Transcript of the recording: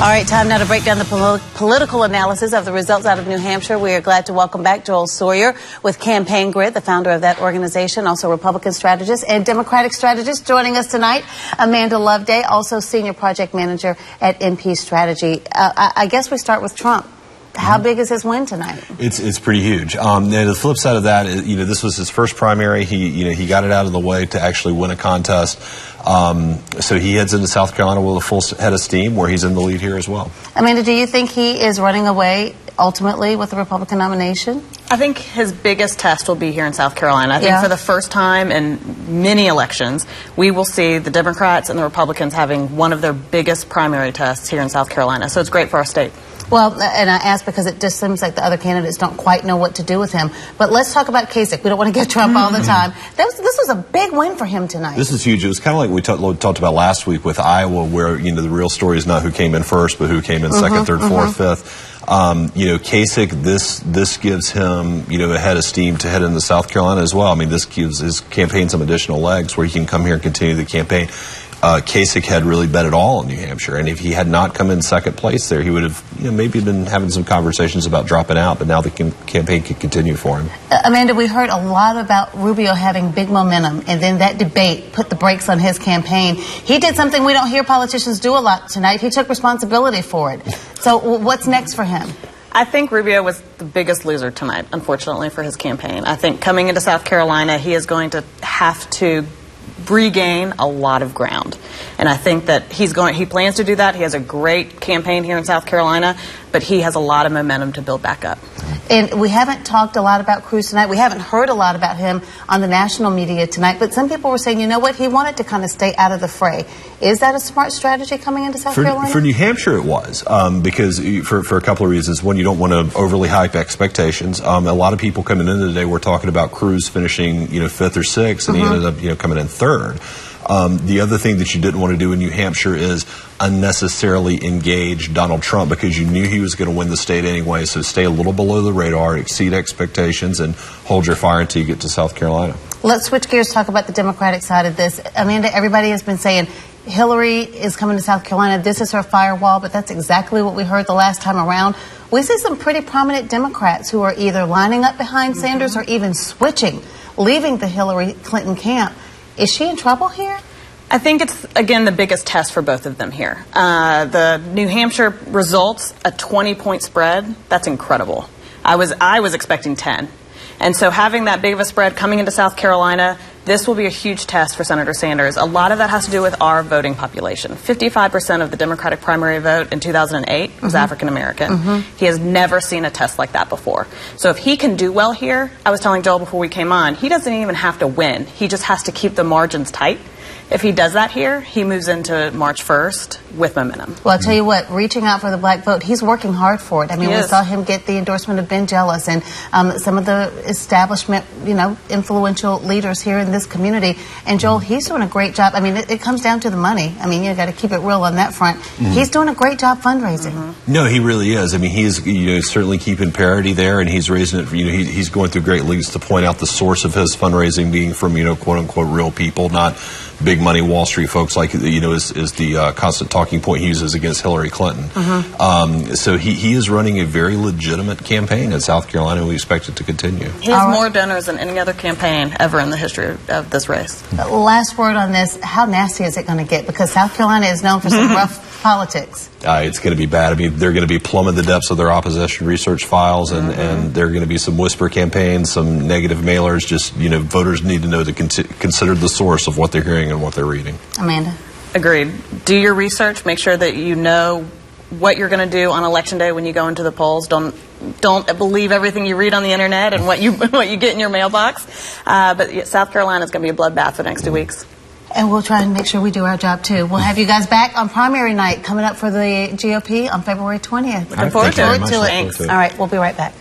All right, time now to break down the political analysis of the results out of New Hampshire. We are glad to welcome back Joel Sawyer with Campaign Grid, the founder of that organization, also Republican strategist and Democratic strategist. Joining us tonight, Amanda Loveday, also senior project manager at MP Strategy. I guess we start with Trump. How big is his win tonight? It's pretty huge. And the flip side of that is, this was his first primary. He got it out of the way to actually win a contest. So he heads into South Carolina with a full head of steam, where he's in the lead here as well. Amanda, do you think he is running away ultimately with the Republican nomination? I think his biggest test will be here in South Carolina. I think for the first time in many elections, we will see the Democrats and the Republicans having one of their biggest primary tests here in South Carolina. So it's great for our state. Well, and I ask because it just seems like the other candidates don't quite know what to do with him. But let's talk about Kasich. We don't want to get Trump all the time. This was a big win for him tonight. This is huge. It was kind of like we talked about last week with Iowa, where the real story is not who came in first, but who came in second, third, fourth, fifth. Kasich, this gives him a head of steam to head into South Carolina as well. I mean, this gives his campaign some additional legs where he can come here and continue the campaign. Kasich had really bet it all in New Hampshire, and if he had not come in second place there, he would have maybe been having some conversations about dropping out, but now the campaign could continue for him. Amanda, we heard a lot about Rubio having big momentum, and then that debate put the brakes on his campaign. He did something we don't hear politicians do a lot tonight. He took responsibility for it. So what's next for him? I think Rubio was the biggest loser tonight, unfortunately, for his campaign. I think coming into South Carolina, he is going to have to regain a lot of ground. And I think that he plans to do that. He has a great campaign here in South Carolina, but he has a lot of momentum to build back up. And we haven't talked a lot about Cruz tonight. We haven't heard a lot about him on the national media tonight, but some people were saying, you know what, he wanted to kind of stay out of the fray. Is that a smart strategy coming into South Carolina? For New Hampshire it was, because for a couple of reasons. One, you don't want to overly hype expectations. A lot of people coming in today were talking about Cruz finishing fifth or sixth, and he ended up coming in third. The other thing that you didn't want to do in New Hampshire is unnecessarily engage Donald Trump, because you knew he was going to win the state anyway. So stay a little below the radar, exceed expectations, and hold your fire until you get to South Carolina. Let's switch gears, talk about the Democratic side of this. Amanda, everybody has been saying Hillary is coming to South Carolina. This is her firewall, but that's exactly what we heard the last time around. We see some pretty prominent Democrats who are either lining up behind Sanders or even switching, leaving the Hillary Clinton camp. Is she in trouble here? I think it's, again, the biggest test for both of them here. The New Hampshire results, a 20-point spread, that's incredible. I was expecting 10. And so having that big of a spread coming into South Carolina, this will be a huge test for Senator Sanders. A lot of that has to do with our voting population. 55% of the Democratic primary vote in 2008 was African American. He has never seen a test like that before. So if he can do well here, I was telling Joel before we came on, he doesn't even have to win. He just has to keep the margins tight. If he does that here, he moves into March 1st with momentum. Well, I'll tell you what, reaching out for the black vote, he's working hard for it. I mean, we saw him get the endorsement of Ben Jealous and some of the establishment, influential leaders here in this community. And Joel, he's doing a great job. I mean, it comes down to the money. I mean, you got to keep it real on that front. He's doing a great job fundraising. No, he really is. I mean, he's certainly keeping parity there, and he's raising it. He's going through great leagues to point out the source of his fundraising being from quote unquote real people, not big money Wall Street folks, like is the constant talking point he uses against Hillary Clinton. So he is running a very legitimate campaign in South Carolina, and we expect it to continue. He has more donors than any other campaign ever in the history of this race. Last word on this, how nasty is it going to get? Because South Carolina is known for some rough politics. It's going to be bad. I mean, they're going to be plumbing the depths of their opposition research files, and there are going to be some whisper campaigns, some negative mailers. Just, voters need to know to consider the source of what they're hearing and what they're reading. Amanda? Agreed. Do your research. Make sure that you know what you're going to do on Election Day when you go into the polls. Don't believe everything you read on the internet and what you get in your mailbox. But South Carolina is going to be a bloodbath for the next 2 weeks. And we'll try and make sure we do our job, too. We'll have you guys back on primary night coming up for the GOP on February 20th. Looking forward to it. Thanks. All right, we'll be right back.